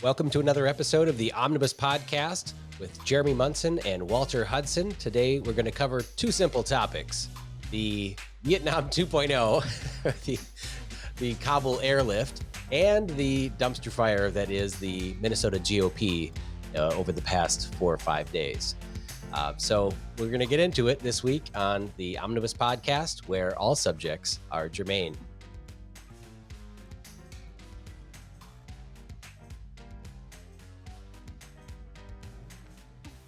Welcome to another episode of the Omnibus Podcast with Jeremy Munson and Walter Hudson. Today, we're going to cover two simple topics: the Vietnam 2.0, the Kabul airlift, and the dumpster fire that is the Minnesota GOP over the past 4 or 5 days. So we're going to get into it this week on the Omnibus Podcast, where all subjects are germane.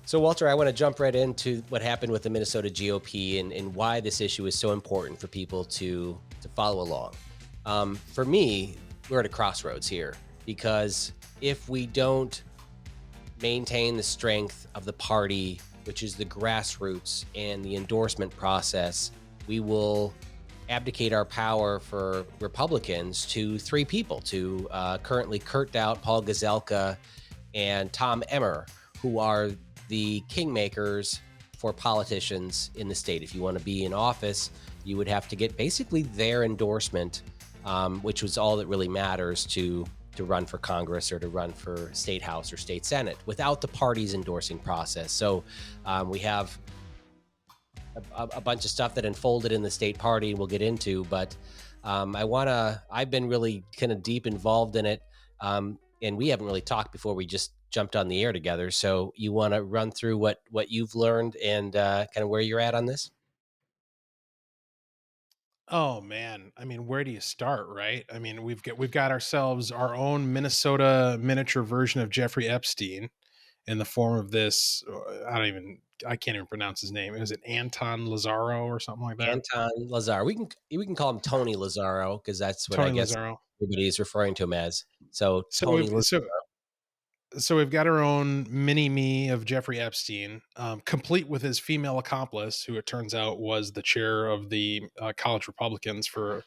So, Walter, I want to jump right into what happened with the Minnesota GOP and why this issue is so important for people to follow along. For me, we're at a crossroads here, because if we don't maintain the strength of the party, which is the grassroots and the endorsement process, we will abdicate our power for Republicans to three people, to currently Kurt Dowd, Paul Gazelka, and Tom Emmer, who are the kingmakers for politicians in the state. If you want to be in office, you would have to get basically their endorsement, which was all that really matters to run for Congress or to run for state house or state senate without the party's endorsing process. So we have a bunch of stuff that unfolded in the state party we'll get into, but I've been really kind of deep involved in it. And we haven't really talked before we just jumped on the air together. So you want to run through what you've learned and kind of where you're at on this? Oh man, I mean, where do you start, right? I mean, we've got ourselves our own Minnesota miniature version of Jeffrey Epstein in the form of this. I can't even pronounce his name. Is it Anton Lazzaro or something like that? Anton Lazzaro. We can call him Tony Lazzaro, because that's what I Tony guess Lazzaro. everybody is referring to him as. So So Tony we've Lazzaro. so so we've got our own mini me of Jeffrey Epstein, complete with his female accomplice, who it turns out was the chair of the college Republicans for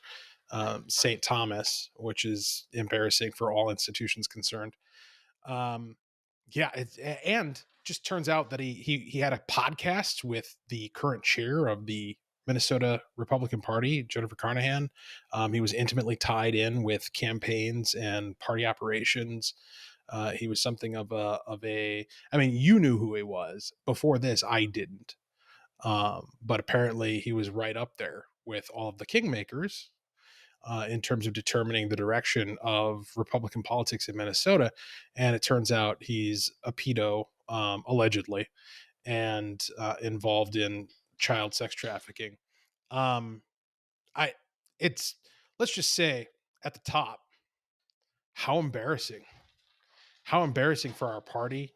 St. Thomas, which is embarrassing for all institutions concerned. Um, and just turns out that he had a podcast with the current chair of the Minnesota Republican Party, Jennifer Carnahan. He was intimately tied in with campaigns and party operations. He was something of a. I mean, you knew who he was before this. I didn't, but apparently he was right up there with all of the kingmakers in terms of determining the direction of Republican politics in Minnesota. And it turns out he's a pedo, allegedly, and involved in child sex trafficking. Um, I, it's, let's just say at the top, how embarrassing. How embarrassing for our party.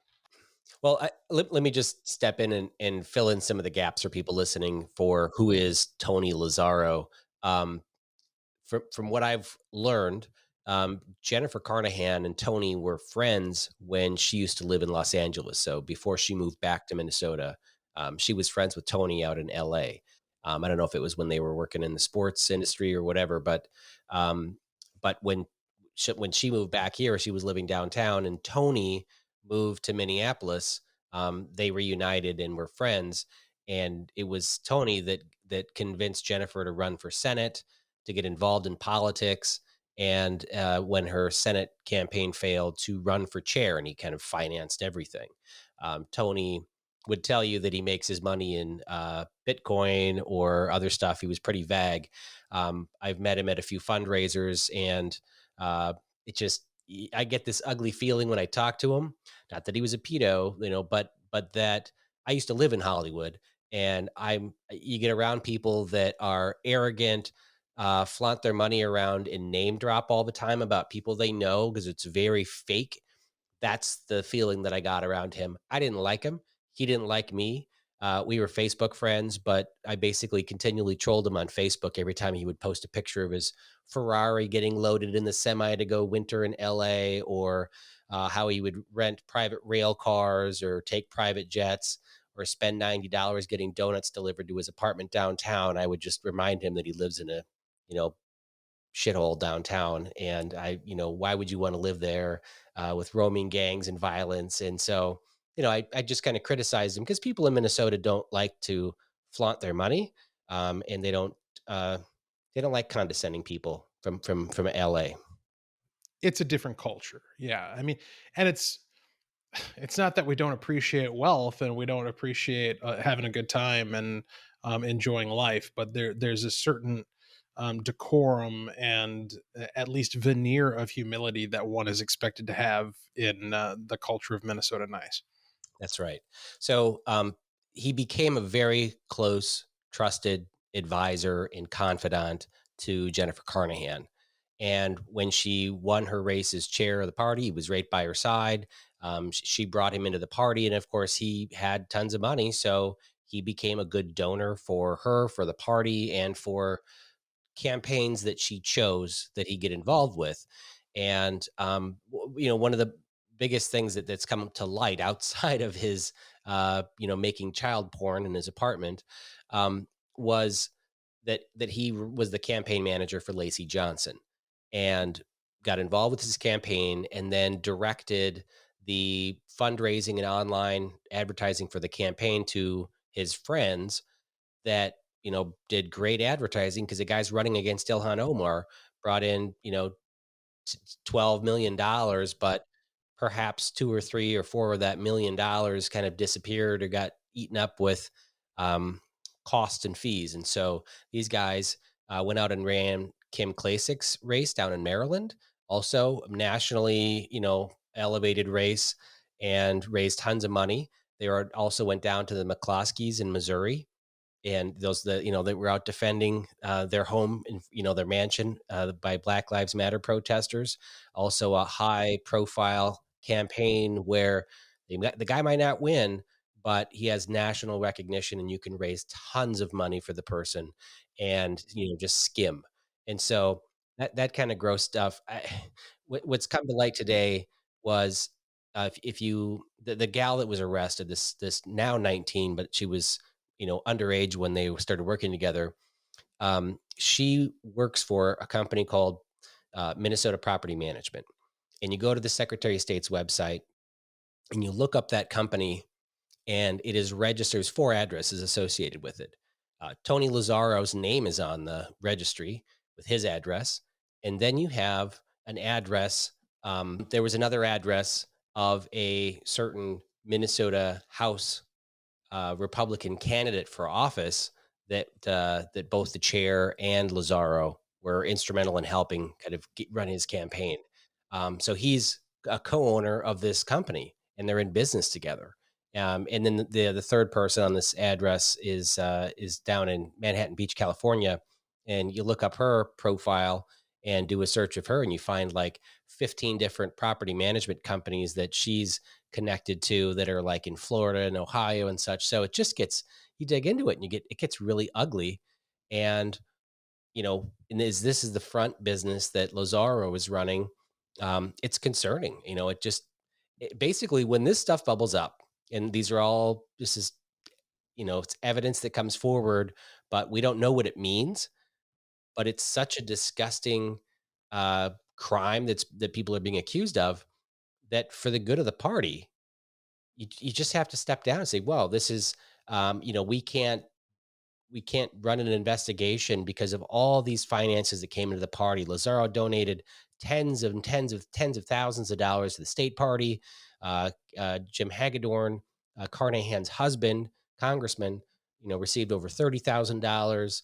Well, let me just step in and fill in some of the gaps for people listening for who is Tony Lazzaro. Um, from what I've learned, Jennifer Carnahan and Tony were friends when she used to live in Los Angeles. So before she moved back to Minnesota, she was friends with Tony out in LA. I don't know if it was when they were working in the sports industry or whatever, but when she moved back here, she was living downtown, and Tony moved to Minneapolis. They reunited and were friends, and it was Tony that convinced Jennifer to run for Senate, to get involved in politics, and when her Senate campaign failed, to run for chair, and he kind of financed everything. Tony would tell you that he makes his money in Bitcoin or other stuff. He was pretty vague. I've met him at a few fundraisers, and I get this ugly feeling when I talk to him. Not that he was a pedo, but that I used to live in Hollywood, and you get around people that are arrogant, flaunt their money around, and name drop all the time about people they know because it's very fake. That's the feeling that I got around him. I didn't like him. He didn't like me. We were Facebook friends, but I basically continually trolled him on Facebook every time he would post a picture of his Ferrari getting loaded in the semi to go winter in LA, or how he would rent private rail cars or take private jets or spend $90 getting donuts delivered to his apartment downtown. I would just remind him that he lives in a, shithole downtown. And why would you want to live there with roaming gangs and violence? And so, I just kind of criticized him because people in Minnesota don't like to flaunt their money, and they don't like condescending people from LA. It's a different culture. Yeah. I mean, and it's not that we don't appreciate wealth and we don't appreciate having a good time and enjoying life, but there's a certain decorum and at least veneer of humility that one is expected to have in the culture of Minnesota Nice. That's right. So he became a very close, trusted advisor and confidant to Jennifer Carnahan. And when she won her race as chair of the party, he was right by her side. She brought him into the party. And of course, he had tons of money. So he became a good donor for her, for the party, and for campaigns that she chose that he get involved with. And one of the biggest things that's come to light outside of his making child porn in his apartment was that he was the campaign manager for Lacey Johnson and got involved with his campaign and then directed the fundraising and online advertising for the campaign to his friends that did great advertising because the guys running against Ilhan Omar brought in $12 million, but perhaps two or three or four of that $1 million kind of disappeared or got eaten up with um, costs and fees. And so these guys went out and ran Kim Klasik's race down in Maryland, also nationally, elevated race, and raised tons of money. They also went down to the McCloskeys in Missouri, and they were out defending their home and their mansion by Black Lives Matter protesters. Also a high profile campaign where the guy might not win, but he has national recognition and you can raise tons of money for the person and just skim. And so that kind of gross stuff. What's come to light today was if you the gal that was arrested, this now 19, but she was underage when they started working together. She works for a company called Minnesota Property Management. And you go to the Secretary of State's website and you look up that company, and it is registers 4 addresses associated with it. Tony Lazzaro's name is on the registry with his address. And then you have an address. There was another address of a certain Minnesota House Republican candidate for office that both the chair and Lazzaro were instrumental in helping kind of run his campaign. So he's a co-owner of this company, and they're in business together. And then the third person on this address is down in Manhattan Beach, California, and you look up her profile and do a search of her, and you find like 15 different property management companies that she's connected to that are like in Florida and Ohio and such. So it just gets you dig into it and it gets really ugly. And and this is the front business that Lazzaro is running. It's concerning. Basically when this stuff bubbles up, and this is it's evidence that comes forward, but we don't know what it means. But it's such a disgusting crime that people are being accused of, that for the good of the party, you just have to step down and say, well, this is, we can't run an investigation because of all these finances that came into the party. Lazzaro donated tens of thousands of dollars to the state party. Jim Hagedorn, Carnahan's husband, congressman, received over $30,000.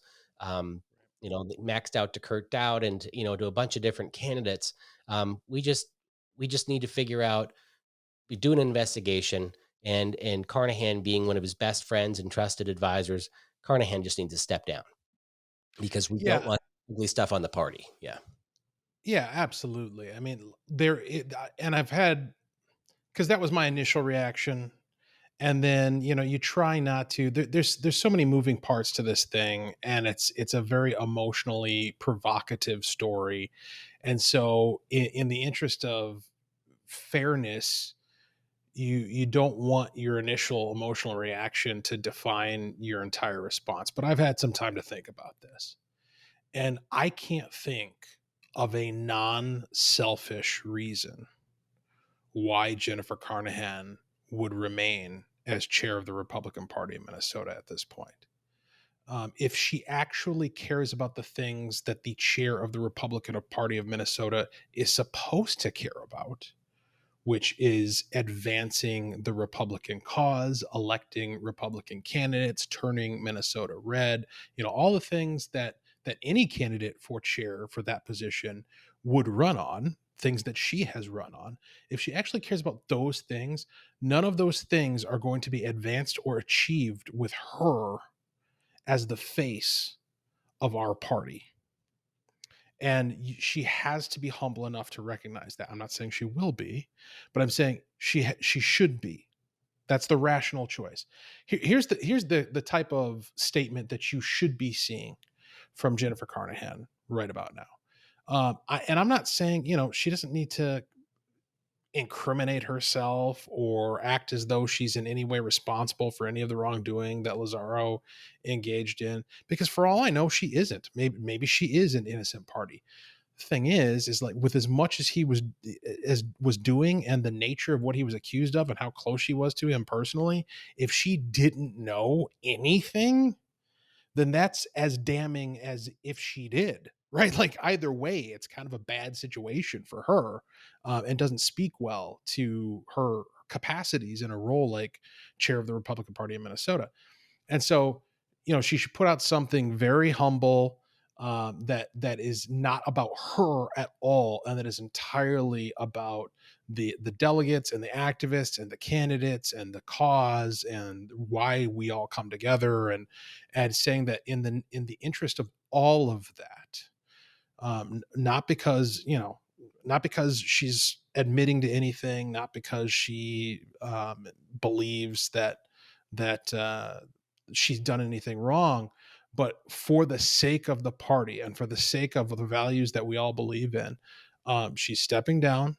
Maxed out to Kurt Dowd and to a bunch of different candidates. We just need to figure out, be doing an investigation, and Carnahan being one of his best friends and trusted advisors, Carnahan just needs to step down because we don't Yeah, want ugly stuff on the party. Yeah. yeah, absolutely. I mean, and I've had, because that was my initial reaction, and then you try not to. There's so many moving parts to this thing, and it's a very emotionally provocative story, and so in the interest of fairness, you don't want your initial emotional reaction to define your entire response. But I've had some time to think about this, and I can't think of a non-selfish reason why Jennifer Carnahan would remain as chair of the Republican Party of Minnesota at this point. if she actually cares about the things that the chair of the Republican Party of Minnesota is supposed to care about, which is advancing the Republican cause, electing Republican candidates, turning Minnesota red, all the things that any candidate for chair for that position would run on, things that she has run on. If she actually cares about those things, none of those things are going to be advanced or achieved with her as the face of our party. And she has to be humble enough to recognize that. I'm not saying she will be, but I'm saying she should be. That's the rational choice. Here's the type of statement that you should be seeing from Jennifer Carnahan right about now. And I'm not saying she doesn't need to incriminate herself or act as though she's in any way responsible for any of the wrongdoing that Lazzaro engaged in, because for all I know she isn't. Maybe she is an innocent party. The thing is like, with as much as he was doing and the nature of what he was accused of and how close she was to him personally, if she didn't know anything, then that's as damning as if she did, right? Like, either way, it's kind of a bad situation for her, and doesn't speak well to her capacities in a role like chair of the Republican Party in Minnesota. And so, she should put out something very humble, that is not about her at all, and that is entirely about the delegates and the activists and the candidates and the cause and why we all come together, and saying that in the interest of all of that, not because not because she's admitting to anything, not because she believes that she's done anything wrong, but for the sake of the party and for the sake of the values that we all believe in, she's stepping down,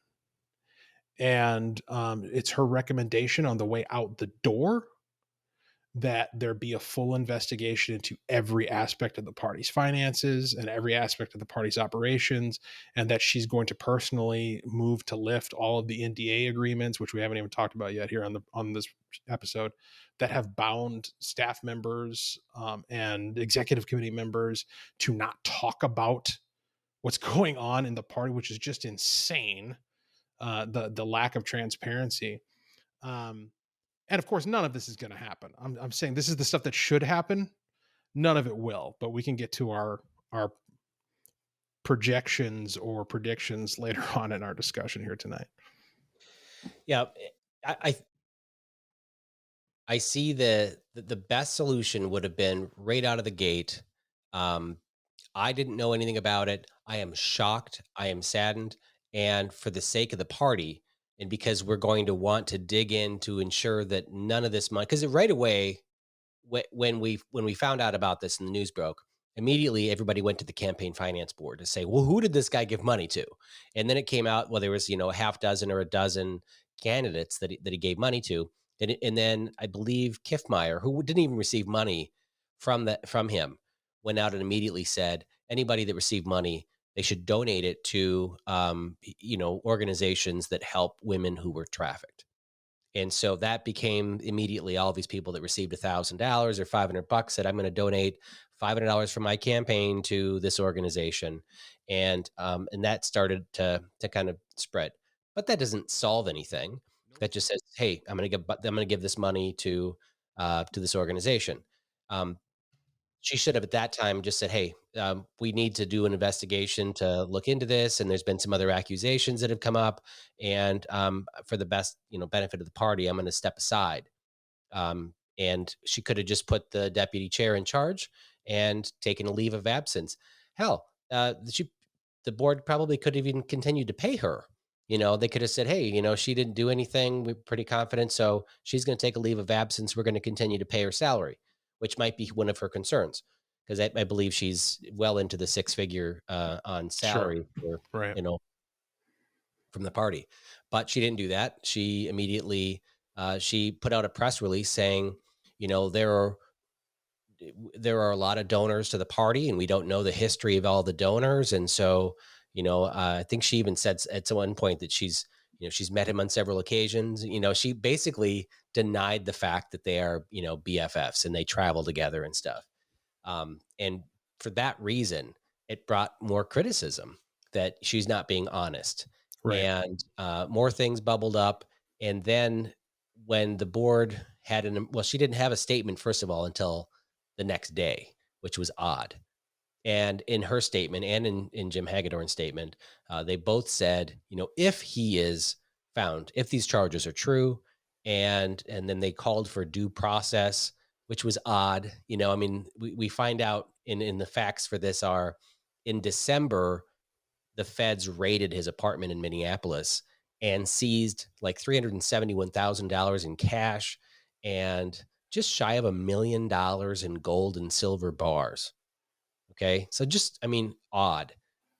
and it's her recommendation on the way out the door that there be a full investigation into every aspect of the party's finances and every aspect of the party's operations, and that she's going to personally move to lift all of the NDA agreements, which we haven't even talked about yet here on this episode, that have bound staff members, and executive committee members to not talk about what's going on in the party, which is just insane. The lack of transparency. Um, and of course, none of this is going to happen. I'm saying this is the stuff that should happen. None of it will, but we can get to our projections or predictions later on in our discussion here tonight. Yeah, I I see the best solution would have been right out of the gate. Um, I didn't know anything about it. I am shocked. I am saddened. And for the sake of the party, and because we're going to want to dig in to ensure that none of this money, because right away, when we found out about this and the news broke, immediately everybody went to the campaign finance board to say, well, who did this guy give money to? And then it came out, well, there was a half dozen or a dozen candidates that he gave money to, and then I believe Kiffmeyer, who didn't even receive money from him, went out and immediately said anybody that received money, they should donate it to organizations that help women who were trafficked. And so that became immediately all these people that received $1,000 or $500 said, I'm going to donate $500 from my campaign to this organization. And that started to kind of spread, but that doesn't solve anything. That just says, hey, I'm going to give this money to this organization. She should have at that time just said, hey, we need to do an investigation to look into this. And there's been some other accusations that have come up. And for the best, benefit of the party, I'm going to step aside. And she could have just put the deputy chair in charge and taken a leave of absence. Hell, the board probably could have even continued to pay her. They could have said, hey, she didn't do anything. We're pretty confident. So she's going to take a leave of absence. We're going to continue to pay her salary, which might be one of her concerns, because I believe she's well into the six figure on Sure. salary for, Right. from the party. But she didn't do that. She immediately she put out a press release saying, there are a lot of donors to the party, and we don't know the history of all the donors. And so, I think she even said at one point that she's met him on several occasions. She basically denied the fact that they are, BFFs and they travel together and stuff. And for that reason, it brought more criticism that she's not being honest, Right. and more things bubbled up. And then when the board had well, she didn't have a statement first of all until the next day, which was odd. And in her statement and in Jim Hagedorn's statement, they both said, if he is found, if these charges are true, and then they called for due process, which was odd. I mean, we find out in the facts for this are in December, the feds raided his apartment in Minneapolis and seized like $371,000 in cash and just shy of $1 million in gold and silver bars. Okay. So just, I mean, odd.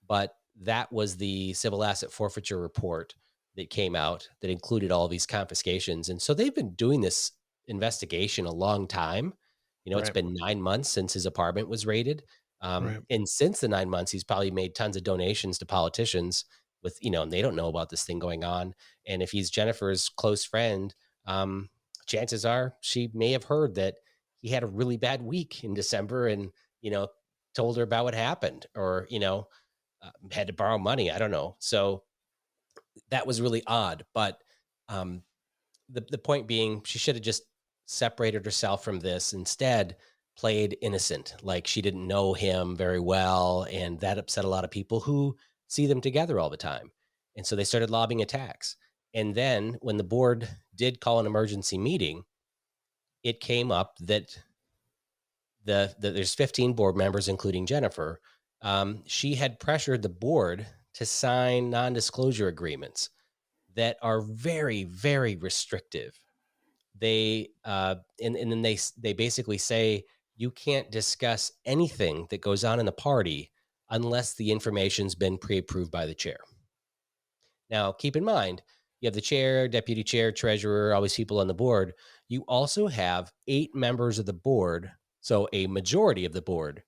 But that was the civil asset forfeiture report that came out that included all these confiscations. And so they've been doing this investigation a long time. It's Right. been 9 months since his apartment was raided. Right. And since the 9 months, he's probably made tons of donations to politicians and they don't know about this thing going on. And if he's Jennifer's close friend, chances are she may have heard that he had a really bad week in December and, you know, told her about what happened or, had to borrow money. I don't know. So that was really odd. But um, the point being, she should have just separated herself from this. Instead, played innocent, like she didn't know him very well. And that upset a lot of people who see them together all the time. And so they started lobbing attacks. And then when the board did call an emergency meeting, it came up that there's 15 board members, including Jennifer. She had pressured the board to sign non-disclosure agreements that are very, very restrictive. And then they basically say you can't discuss anything that goes on in the party unless the information's been pre-approved by the chair. Now, keep in mind, you have the chair, deputy chair, treasurer, all these people on the board. You also have 8 members of the board, so a majority of the board,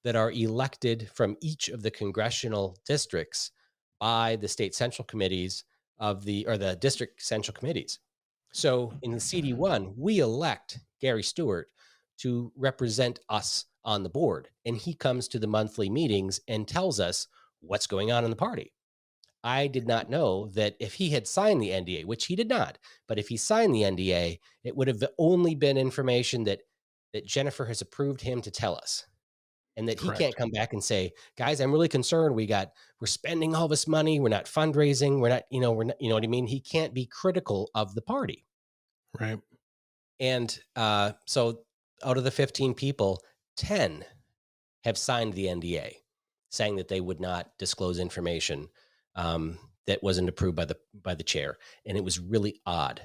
that are elected from each of the congressional districts by the state central committees or the district central committees. So in the CD1, we elect Gary Stewart to represent us on the board, and he comes to the monthly meetings and tells us what's going on in the party. I did not know that if he had signed the NDA, which he did not, but if he signed the NDA, it would have only been information that Jennifer has approved him to tell us. And that he can't Correct. come back and say, guys, I'm really concerned. We're spending all this money. We're not fundraising. We're not, you know what I mean? He can't be critical of the party. Right. And so out of the 15 people, 10 have signed the NDA saying that they would not disclose information that wasn't approved by the chair. And it was really odd.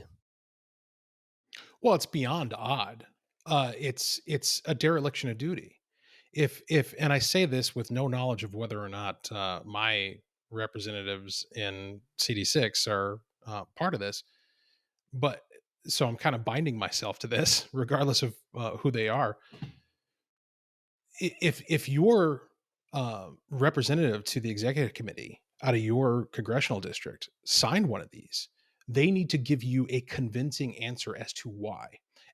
Well, it's beyond odd. It's a dereliction of duty. If and I say this with no knowledge of whether or not my representatives in CD6 are part of this, but so I'm kind of binding myself to this, regardless of who they are. If your representative to the executive committee out of your congressional district signed one of these, they need to give you a convincing answer as to why,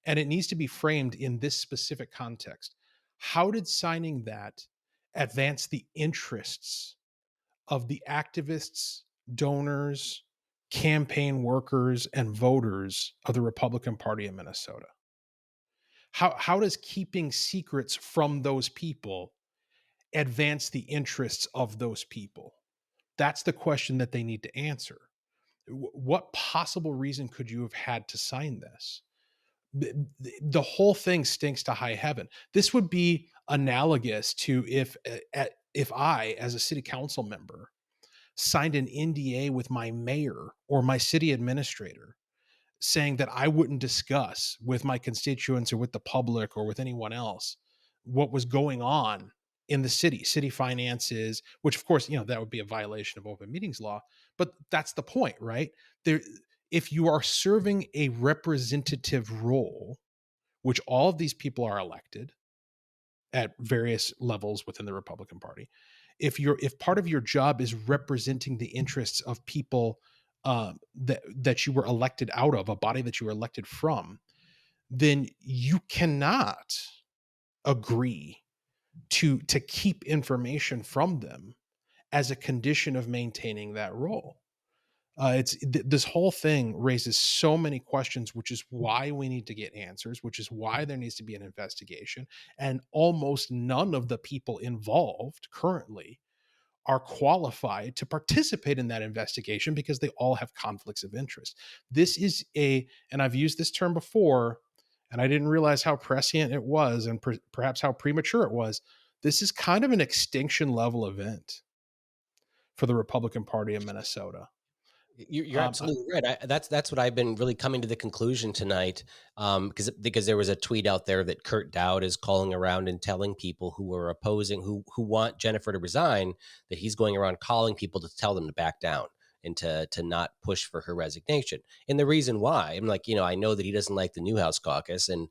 and it needs to be framed in this specific context. How did signing that advance the interests of the activists, donors, campaign workers, and voters of the Republican Party in Minnesota? How does keeping secrets from those people advance the interests of those people? That's the question that they need to answer. What possible reason could you have had to sign this? The whole thing stinks to high heaven. This would be analogous to if I, as a city council member, signed an NDA with my mayor or my city administrator saying that I wouldn't discuss with my constituents or with the public or with anyone else what was going on in the city finances, which of course, that would be a violation of open meetings law. But that's the point, right? There, if you are serving a representative role, which all of these people are elected at various levels within the Republican Party, if part of your job is representing the interests of people that you were elected out of, a body that you were elected from, then you cannot agree to keep information from them as a condition of maintaining that role. This whole thing raises so many questions, which is why we need to get answers, which is why there needs to be an investigation. And almost none of the people involved currently are qualified to participate in that investigation because they all have conflicts of interest. This is and I've used this term before, and I didn't realize how prescient it was and perhaps how premature it was. This is kind of an extinction level event for the Republican Party in Minnesota. You're Um, absolutely right. That's what I've been really coming to the conclusion tonight, because there was a tweet out there that Kurt Dowd is calling around and telling people who are opposing, who want Jennifer to resign, that he's going around calling people to tell them to back down and to not push for her resignation. And the reason why, I'm like, I know that he doesn't like the Newhouse Caucus, and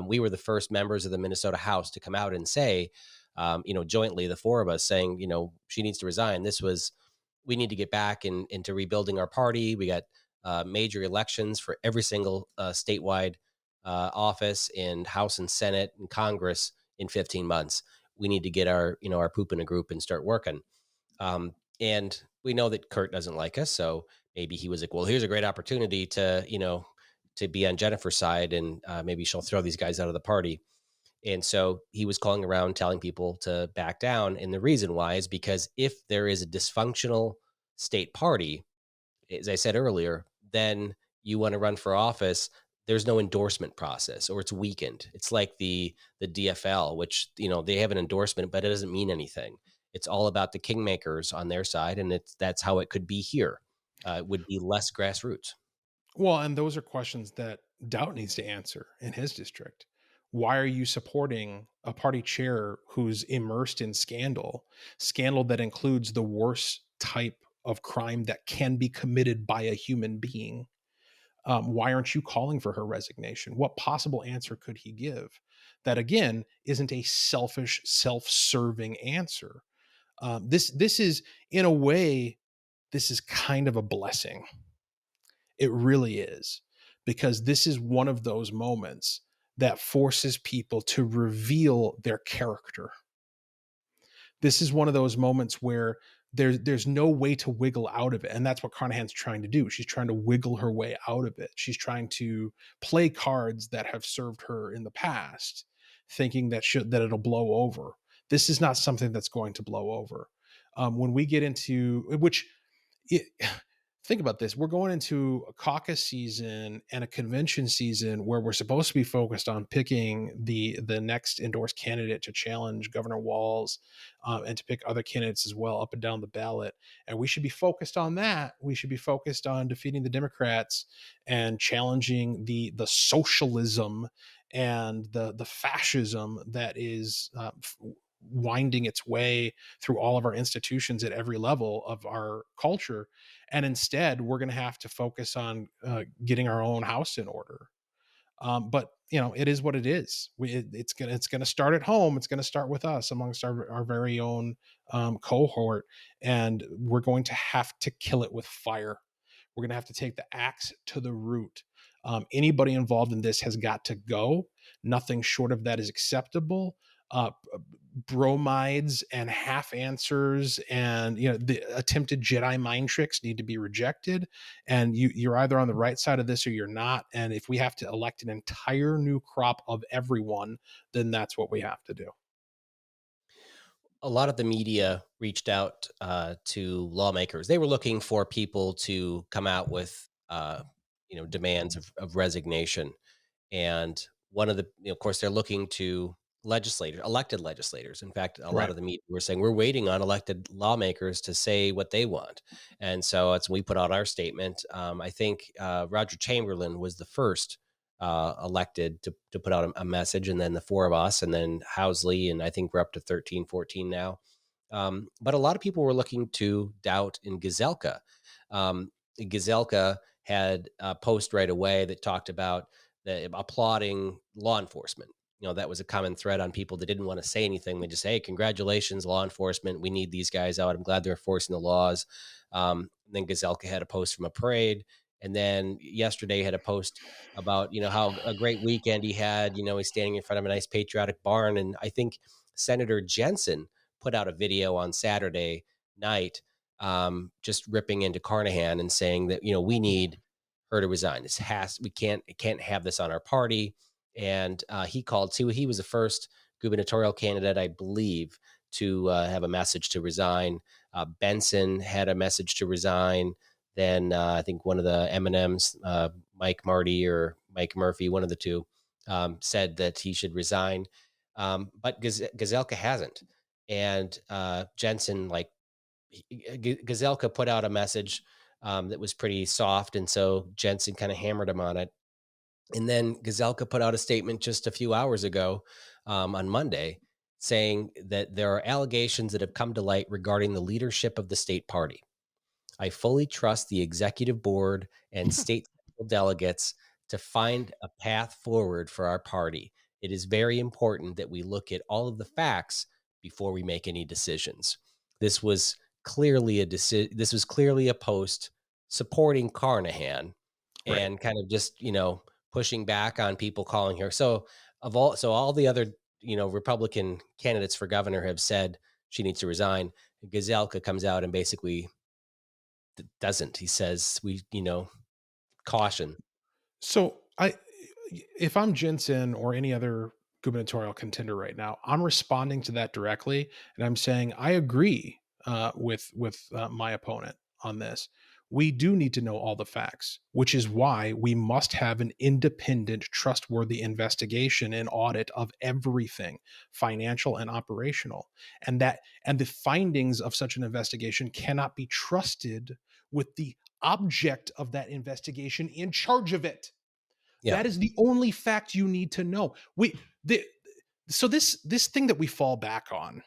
we were the first members of the Minnesota House to come out and say, jointly, the four of us saying, she needs to resign. We need to get back into rebuilding our party. We got major elections for every single statewide office in House and Senate and Congress in 15 months. We need to get our poop in a group and start working. And we know that Kurt doesn't like us, so maybe he was like, "Well, here's a great opportunity to be on Jennifer's side, and maybe she'll throw these guys out of the party." And so he was calling around telling people to back down. And the reason why is because if there is a dysfunctional state party, as I said earlier, then you want to run for office, there's no endorsement process, or it's weakened. It's like the DFL, which they have an endorsement, but it doesn't mean anything. It's all about the kingmakers on their side, and that's how it could be here. It would be less grassroots. well, and those are questions that Doubt needs to answer in his district. Why are you supporting a party chair who's immersed in scandal that includes the worst type of crime that can be committed by a human being? Why aren't you calling for her resignation? What possible answer could he give that, again, isn't a selfish, self-serving answer? This is, in a way, this is kind of a blessing. It really is, because this is one of those moments that forces people to reveal their character. This is one of those moments where there's no way to wiggle out of it, and that's what Carnahan's trying to do. She's trying to wiggle her way out of it. She's trying to play cards that have served her in the past, thinking that it'll blow over. This is not something that's going to blow over. When we get into which it, think about this. We're going into a caucus season and a convention season where we're supposed to be focused on picking the next endorsed candidate to challenge Governor Walz, and to pick other candidates as well up and down the ballot. And we should be focused on that. We should be focused on defeating the Democrats and challenging the socialism and the fascism that is winding its way through all of our institutions at every level of our culture. And instead, we're going to have to focus on getting our own house in order. But it is what it is. It's gonna start at home. It's gonna start with us amongst our very own cohort, and we're going to have to kill it with fire. We're gonna have to take the axe to the root. Anybody involved in this has got to go. Nothing short of that is acceptable. Bromides and half answers and the attempted Jedi mind tricks need to be rejected. And you're either on the right side of this or you're not. And if we have to elect an entire new crop of everyone, then that's what we have to do. A lot of the media reached out to lawmakers. They were looking for people to come out with, demands of resignation. And one of of course, they're looking to elected legislators. In fact, a lot Right. of the media were saying we're waiting on elected lawmakers to say what they want. And so it's we put out our statement. I think Roger Chamberlain was the first elected to put out a message, and then the four of us, and then Housley, and I think we're up to 13, 14 now. But a lot of people were looking to Doubt in Gazelka. Gazelka had a post right away that talked about applauding law enforcement. That was a common thread on people that didn't want to say anything. They just say, hey, congratulations, law enforcement. We need these guys out. I'm glad they're enforcing the laws. Then Gazelka had a post from a parade. And then yesterday had a post about, how a great weekend he had. He's standing in front of a nice patriotic barn. And I think Senator Jensen put out a video on Saturday night, just ripping into Carnahan and saying that, we need her to resign. We can't have this on our party. And he called too. He was the first gubernatorial candidate, I believe, to have a message to resign. Benson had a message to resign. Then I think one of the M&Ms, Mike Marty or Mike Murphy, one of the two, said that he should resign. But Gazelka hasn't. And Jensen, like, Gazelka put out a message that was pretty soft. And so Jensen kind of hammered him on it. And then Gazelka put out a statement just a few hours ago, on Monday, saying that there are allegations that have come to light regarding the leadership of the state party. I fully trust the executive board and state delegates to find a path forward for our party. It is very important that we look at all of the facts before we make any decisions. This was This was clearly a post supporting Carnahan Right. and kind of just, pushing back on people calling her. So all the other, Republican candidates for governor have said she needs to resign. Gazelka comes out and basically doesn't. He says caution. So if I'm Jensen or any other gubernatorial contender right now, I'm responding to that directly, and I'm saying I agree with my opponent on this. We do need to know all the facts, which is why we must have an independent, trustworthy investigation and audit of everything, financial and operational, and the findings of such an investigation cannot be trusted with the object of that investigation in charge of it. Yeah. That is the only fact you need to know. So this thing that we fall back on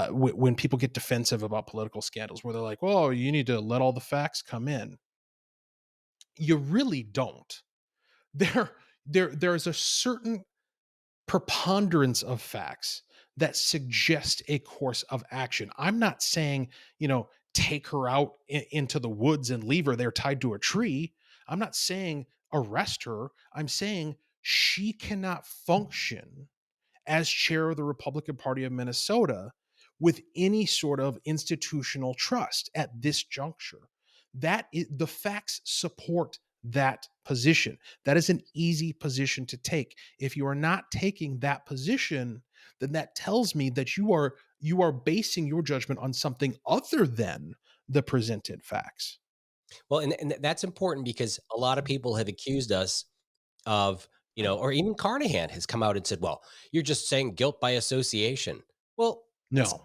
when people get defensive about political scandals, where they're like, "Oh, you need to let all the facts come in." You really don't. There's a certain preponderance of facts that suggest a course of action. I'm not saying, take her out into the woods and leave her there tied to a tree. I'm not saying arrest her. I'm saying she cannot function as chair of the Republican Party of Minnesota with any sort of institutional trust at this juncture. That is, the facts support that position. That is an easy position to take. If you are not taking that position, then that tells me that you are basing your judgment on something other than the presented facts. Well, and that's important because a lot of people have accused us of, or even Carnahan has come out and said, well, you're just saying guilt by association. Well, it's, No.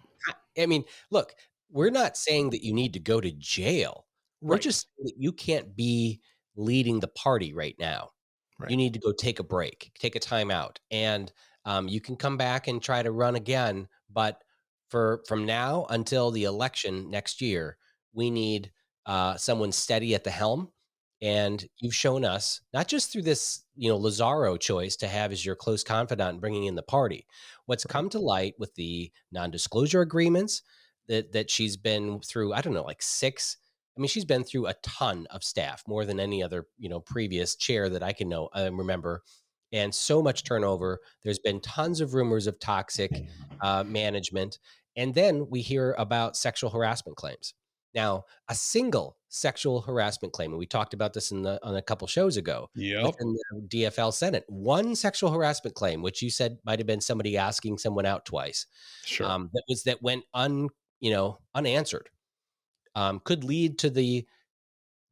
I mean, look, we're not saying that you need to go to jail. We're Right. just saying that you can't be leading the party right now. You Right. need to go take a break, take a time out, and you can come back and try to run again. But from now until the election next year, we need someone steady at the helm. And you've shown us not just through this, Lazzaro choice to have as your close confidant and bringing in the party. What's Right. come to light with the non-disclosure agreements that she's been through, I don't know, like six. I mean, she's been through a ton of staff, more than any other, previous chair that I can remember, and so much turnover. There's been tons of rumors of toxic management, and then we hear about sexual harassment claims. Now, a single sexual harassment claim, and we talked about this on a couple shows ago Yep. within the DFL Senate, one sexual harassment claim, which you said might have been somebody asking someone out twice, Sure. that went unanswered, could lead to the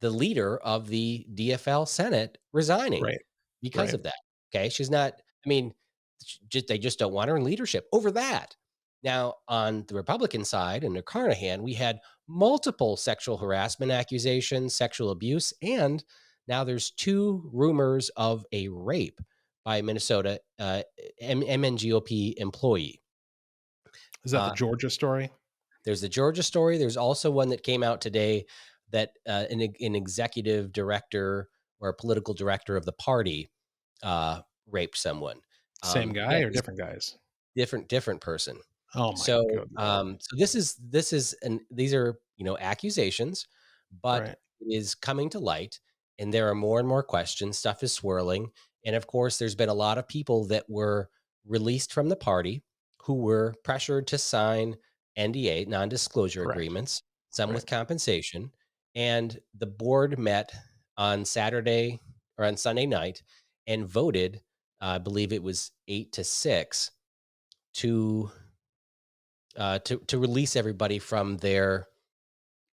leader of the DFL Senate resigning Right. because Right. of that. Okay, she's not. I mean, they just don't want her in leadership over that. Now, on the Republican side, under Carnahan, we had multiple sexual harassment accusations, sexual abuse, and now there's two rumors of a rape by a Minnesota MNGOP employee. Is that the Uh, Georgia story? there's the Georgia story. There's also one that came out today that an executive director or a political director of the party raped someone. Same guy Again, or these different guys? different person. Oh my So, good lord. so this is and these are accusations, but Right. it is coming to light, and there are more and more questions. Stuff is swirling, and of course, there's been a lot of people that were released from the party who were pressured to sign NDA, non-disclosure Correct. agreements, some Right. with compensation. And the board met on Saturday or on Sunday night and voted, I believe it was 8-6, to to release everybody from their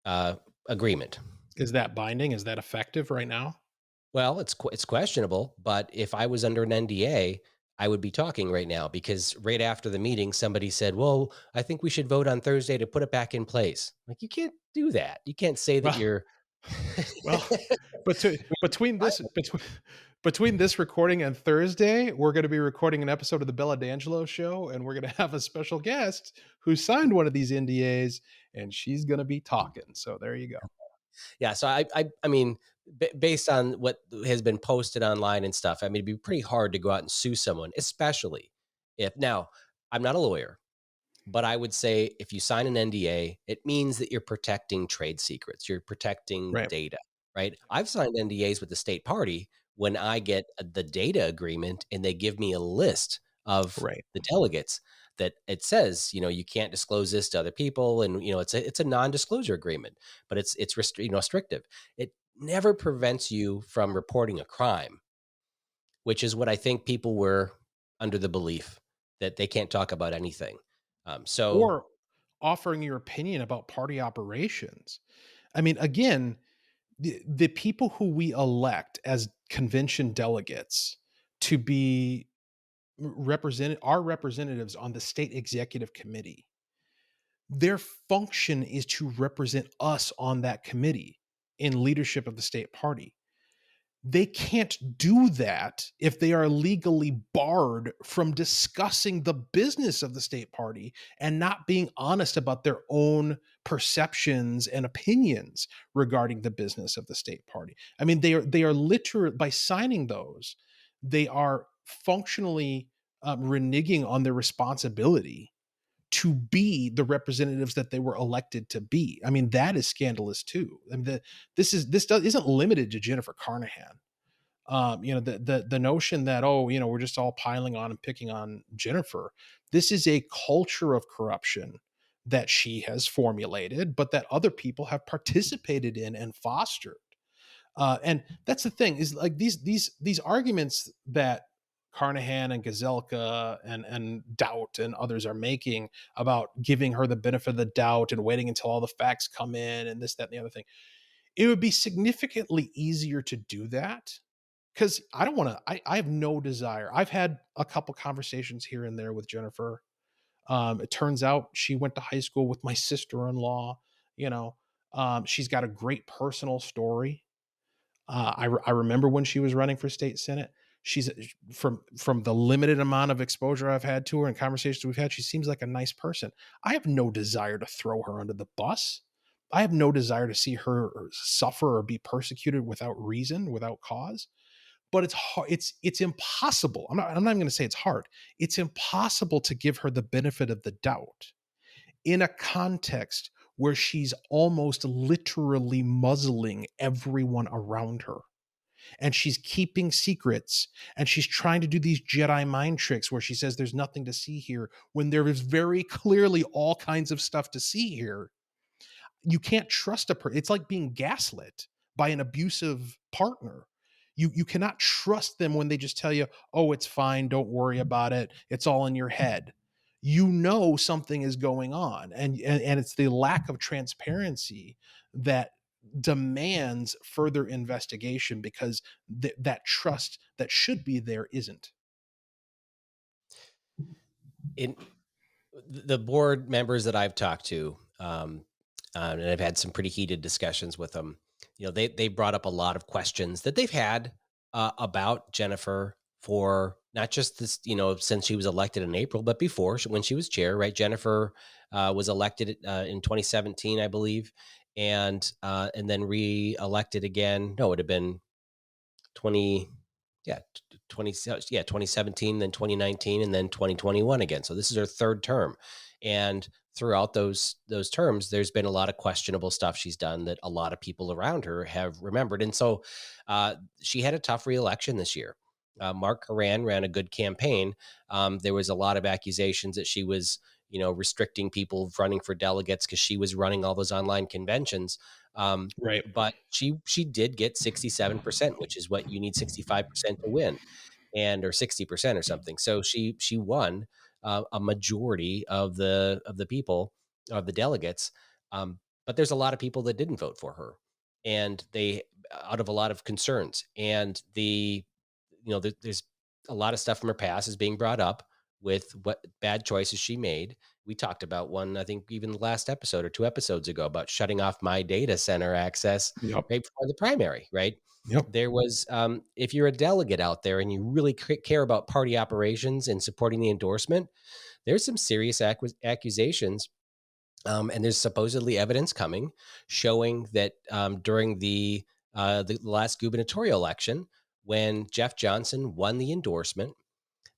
uh, agreement. Is that binding? Is that effective right now? Well, it's questionable, but if I was under an NDA, I would be talking right now because right after the meeting, somebody said, "Well, I think we should vote on Thursday to put it back in place." Like, you can't do that. You can't say that Well, you're well, but between this Bible. between this recording and Thursday, we're going to be recording an episode of the Bella D'Angelo show, and we're going to have a special guest who signed one of these NDAs, and she's going to be talking. So there you go. Yeah, so I mean, based on what has been posted online and stuff, I mean, it'd be pretty hard to go out and sue someone, especially if now I'm not a lawyer. But I would say if you sign an NDA, it means that you're protecting trade secrets, you're protecting Right. data, right? I've signed NDAs with the state party when I get the data agreement and they give me a list of Right. the delegates that it says, you can't disclose this to other people, and it's a non-disclosure agreement, but restrictive. It never prevents you from reporting a crime, which is what I think people were under the belief that they can't talk about anything. So Or offering your opinion about party operations. I mean, again, the people who we elect as convention delegates to be represented our representatives on the state executive committee, their function is to represent us on that committee in leadership of the state party. They can't do that if they are legally barred from discussing the business of the state party and not being honest about their own perceptions and opinions regarding the business of the state party. I mean, they are literally, by signing those, they are functionally reneging on their responsibility to be the representatives that they were elected to be. I mean, that is scandalous too. I mean, isn't limited to Jennifer Carnahan. The notion that, oh, we're just all piling on and picking on Jennifer. This is a culture of corruption that she has formulated, but that other people have participated in and fostered. And that's the thing, is like these arguments that Carnahan and Gazelka and Doubt and others are making about giving her the benefit of the doubt and waiting until all the facts come in and this, that, and the other thing. It would be significantly easier to do that, because I don't want to. I have no desire. I've had a couple conversations here and there with Jennifer. It turns out she went to high school with my sister-in-law. You know, she's got a great personal story. I remember when she was running for state senate. She's from the limited amount of exposure I've had to her and conversations we've had. She seems like a nice person. I have no desire to throw her under the bus. I have no desire to see her suffer or be persecuted without reason, without cause. But it's hard. It's impossible. I'm not even going to say it's hard. It's impossible to give her the benefit of the doubt in a context where she's almost literally muzzling everyone around her, and she's keeping secrets, and she's trying to do these Jedi mind tricks where she says there's nothing to see here when there is very clearly all kinds of stuff to see here. You can't trust a person. It's like being gaslit by an abusive partner. You cannot trust them when they just tell you, "Oh, it's fine, don't worry about it. It's all in your head." You know something is going on, and it's the lack of transparency that demands further investigation, because that trust that should be there isn't. in the board members that I've talked to, and I've had some pretty heated discussions with them. They brought up a lot of questions that they've had about Jennifer for not just this, since she was elected in April, but before when she was chair, right? Jennifer was elected in 2017, I believe, and then re-elected again. No, it would have been 20 yeah 20 yeah 2017, then 2019, and then 2021 again. So this is her third term, and throughout those terms there's been a lot of questionable stuff she's done that a lot of people around her have remembered. And so she had a tough reelection this year, Mark Haran ran a good campaign. There was a lot of accusations that she was, restricting people running for delegates because she was running all those online conventions. Right. But she did get 67%, which is what you need 65% to win, and or 60% or something. So she won a majority of the people of the delegates. But there's a lot of people that didn't vote for her, and they out of a lot of concerns. And there's a lot of stuff from her past is being brought up with what bad choices she made. We talked about one, I think, even the last episode or 2 episodes ago, about shutting off my data center access Yep. right before the primary, right? Yep. There was, if you're a delegate out there and you really care about party operations and supporting the endorsement, there's some serious accusations. And there's supposedly evidence coming showing that during the last gubernatorial election, when Jeff Johnson won the endorsement,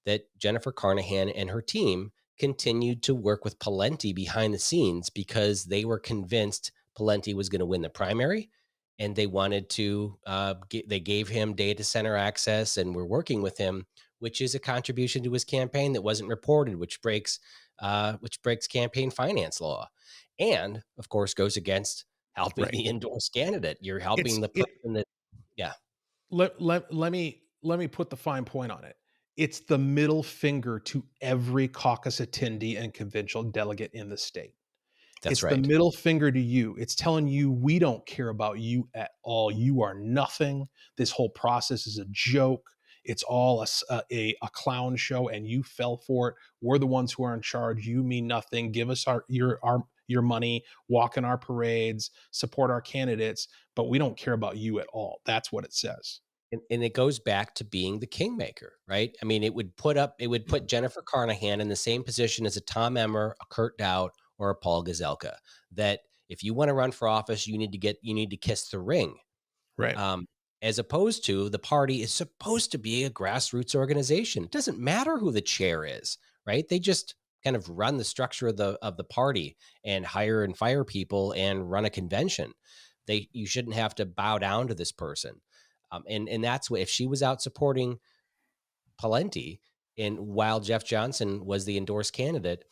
that Jennifer Carnahan and her team continued to work with Pawlenty behind the scenes because they were convinced Pawlenty was going to win the primary, and they wanted to. They gave him data center access and were working with him, which is a contribution to his campaign that wasn't reported, which breaks campaign finance law, and of course goes against helping Right. the endorsed candidate. You're helping It's the it person that, yeah, let me put the fine point on it. It's the middle finger to every caucus attendee and conventional delegate in the state. that's It's the right. middle finger to you. It's telling you we don't care about you at all. You are nothing. This whole process is a joke. It's all a clown show, and you fell for it. We're the ones who are in charge. You mean nothing. Give us your money. Walk in our parades. Support our candidates, but we don't care about you at all. That's what it says. And it goes back to being the kingmaker, right? I mean, it would put Jennifer Carnahan in the same position as a Tom Emmer, a Kurt Dowd, or a Paul Gazelka. That if you want to run for office, you need to kiss the ring. Right. Um, as opposed to, the party is supposed to be a grassroots organization. It doesn't matter who the chair is, right? They just kind of run the structure of the party and hire and fire people and run a convention. You shouldn't have to bow down to this person. And that's what, if she was out supporting Pawlenty, and while Jeff Johnson was the endorsed candidate,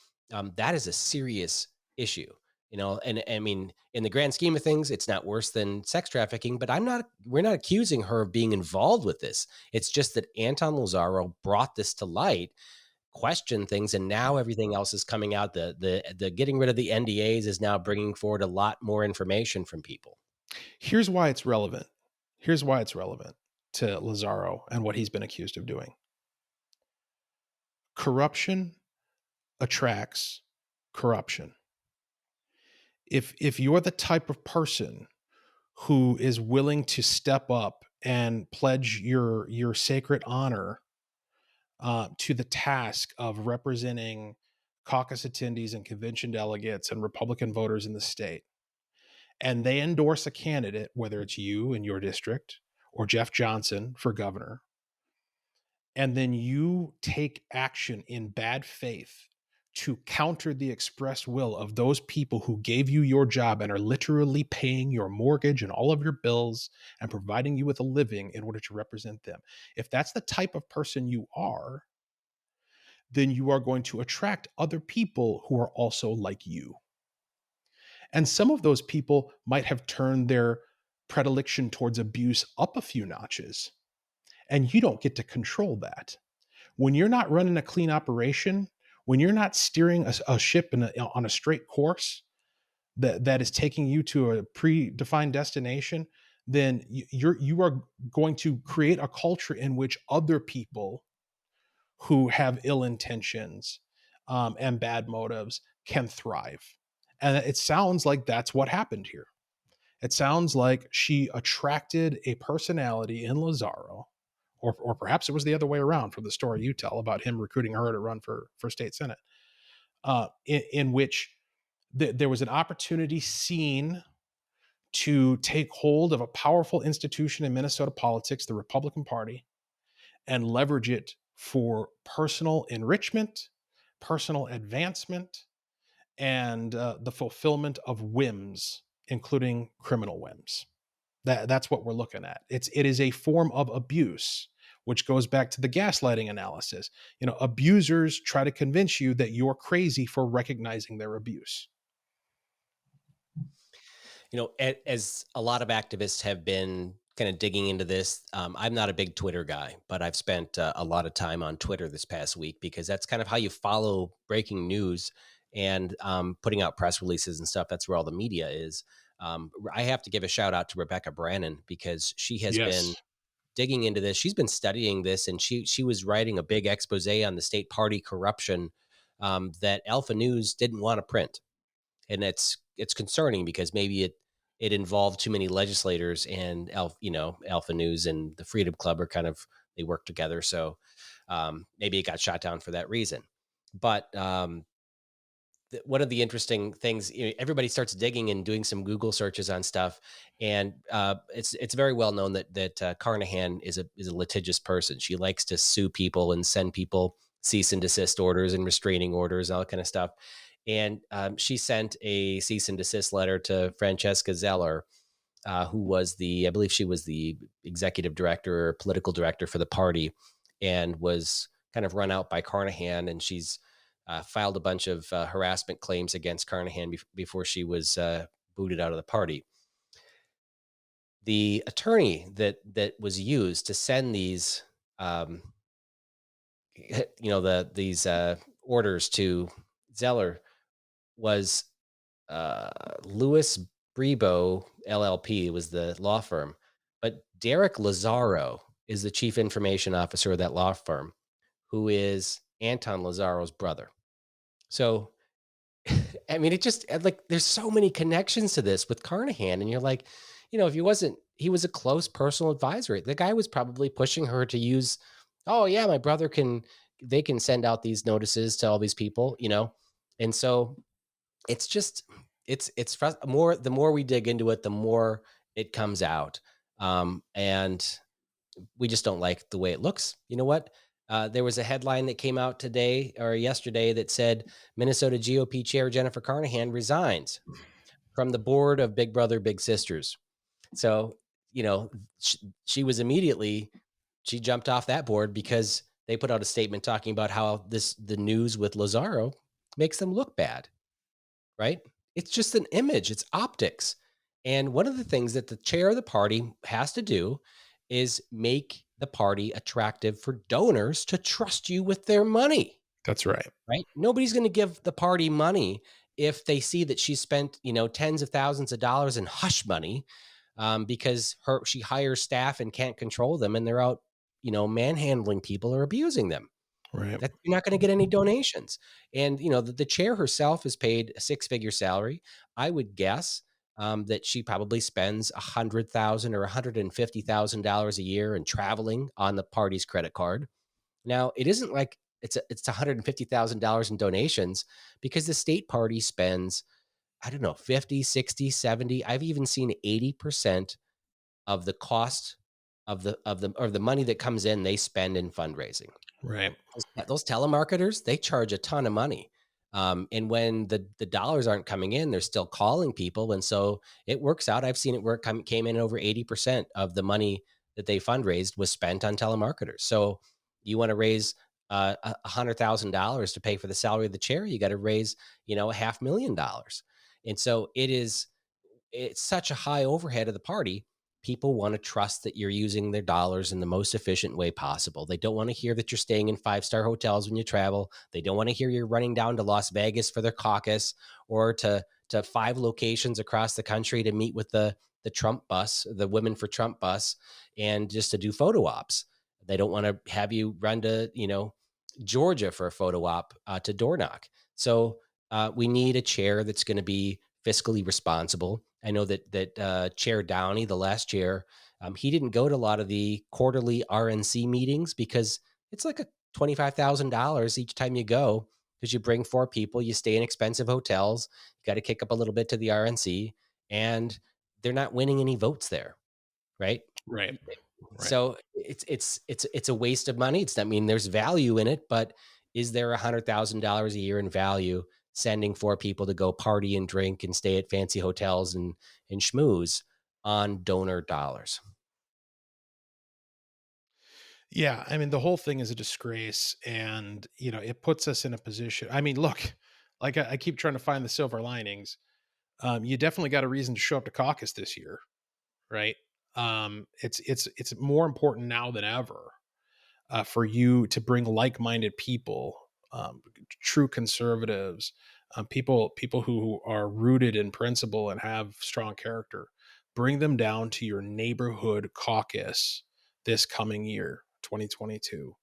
that is a serious issue. And I mean, in the grand scheme of things, it's not worse than sex trafficking, but we're not accusing her of being involved with this. It's just that Anton Lazzaro brought this to light, questioned things, and now everything else is coming out. The getting rid of the NDAs is now bringing forward a lot more information from people. Here's why it's relevant. Here's why it's relevant to Lazaro and what he's been accused of doing. Corruption attracts corruption. If you're the type of person who is willing to step up and pledge your sacred honor to the task of representing caucus attendees and convention delegates and Republican voters in the state, and they endorse a candidate, whether it's you in your district or Jeff Johnson for governor, and then you take action in bad faith to counter the express will of those people who gave you your job and are literally paying your mortgage and all of your bills and providing you with a living in order to represent them. If that's the type of person you are, then you are going to attract other people who are also like you. And some of those people might have turned their predilection towards abuse up a few notches, and you don't get to control that. When you're not running a clean operation, when you're not steering a ship on a straight course that is taking you to a predefined destination, then you are going to create a culture in which other people who have ill intentions and bad motives can thrive. And it sounds like that's what happened here. It sounds like she attracted a personality in Lazzaro, or perhaps it was the other way around from the story you tell about him recruiting her to run for state senate, in which there was an opportunity seen to take hold of a powerful institution in Minnesota politics, the Republican Party, and leverage it for personal enrichment, personal advancement, and the fulfillment of whims, including criminal whims. That's what we're looking at. It is a form of abuse which goes back to the gaslighting analysis. Abusers try to convince you that you're crazy for recognizing their abuse. As a lot of activists have been kind of digging into this, I'm not a big Twitter guy, but I've spent a lot of time on Twitter this past week because that's kind of how you follow breaking news and putting out press releases and stuff. That's where all the media is. I have to give a shout out to Rebecca Brannon because she has been Yes, digging into this. She's been studying this, and she was writing a big expose on the state party corruption that Alpha News didn't want to print, and it's concerning because maybe it involved too many legislators, and Alpha News and the Freedom Club are kind of, they work together, so maybe it got shot down for that reason. But one of the interesting things, everybody starts digging and doing some Google searches on stuff, and it's very well known that Carnahan is a litigious person. She likes to sue people and send people cease and desist orders and restraining orders, all that kind of stuff. And she sent a cease and desist letter to Francesca Zeller, who was I believe she was the executive director or political director for the party, and was kind of run out by Carnahan. And she's filed a bunch of harassment claims against Carnahan before she was booted out of the party. The attorney that was used to send these, these orders to Zeller was Louis Brebo LLP was the law firm, but Derek Lazzaro is the chief information officer of that law firm, who is Anton Lazzaro's brother. So, I mean, it just like there's so many connections to this with Carnahan, and you're like, if he was a close personal advisor. The guy was probably pushing her to use. Oh yeah, my brother they can send out these notices to all these people, and so it's just more, the more we dig into it, the more it comes out, and we just don't like the way it looks. You know what? There was a headline that came out today or yesterday that said Minnesota GOP chair Jennifer Carnahan resigns from the board of Big Brother Big Sisters. So she was immediately, she jumped off that board because they put out a statement talking about how the news with Lazzaro makes them look bad. Right? It's just an image, it's optics. And one of the things that the chair of the party has to do is make the party attractive for donors to trust you with their money, that's right. right? Nobody's going to give the party money if they see that she spent, tens of thousands of dollars in hush money, because she hires staff and can't control them, and they're out, manhandling people or abusing them. Right. That you're not going to get any donations. And the chair herself is paid a six-figure salary. I would guess that she probably spends $100,000 or $150,000 a year in traveling on the party's credit card. Now, it isn't like it's $150,000 in donations, because the state party spends, I don't know, 50, 60, 70. I've even seen 80% of the cost of the money that comes in, they spend in fundraising. Right. Those telemarketers, they charge a ton of money. And when the dollars aren't coming in, they're still calling people. And so it works out. I've seen it where it came in over 80% of the money that they fundraised was spent on telemarketers. So you want to raise $100,000 to pay for the salary of the chair, you got to raise, $500,000. And so it's such a high overhead of the party. People want to trust that you're using their dollars in the most efficient way possible. They don't want to hear that you're staying in five-star hotels when you travel. They don't want to hear you're running down to Las Vegas for their caucus, or to 5 locations across the country to meet with the Trump bus, the Women for Trump bus, and just to do photo ops. They don't want to have you run to, Georgia for a photo op, to door knock. So we need a chair that's going to be fiscally responsible. I know that Chair Downey, the last chair, he didn't go to a lot of the quarterly RNC meetings because it's like a $25,000 each time you go, because you bring 4 people, you stay in expensive hotels, you got to kick up a little bit to the RNC, and they're not winning any votes there, right? Right. Right. So it's a waste of money. I mean, there's value in it, but is there $100,000 a year in value sending 4 people to go party and drink and stay at fancy hotels and schmooze on donor dollars? Yeah, I mean, the whole thing is a disgrace, and it puts us in a position. I mean, look, like I keep trying to find the silver linings. You definitely got a reason to show up to caucus this year, right? It's more important now than ever for you to bring like-minded people, true conservatives, people who are rooted in principle and have strong character. Bring them down to your neighborhood caucus this coming year, 2022.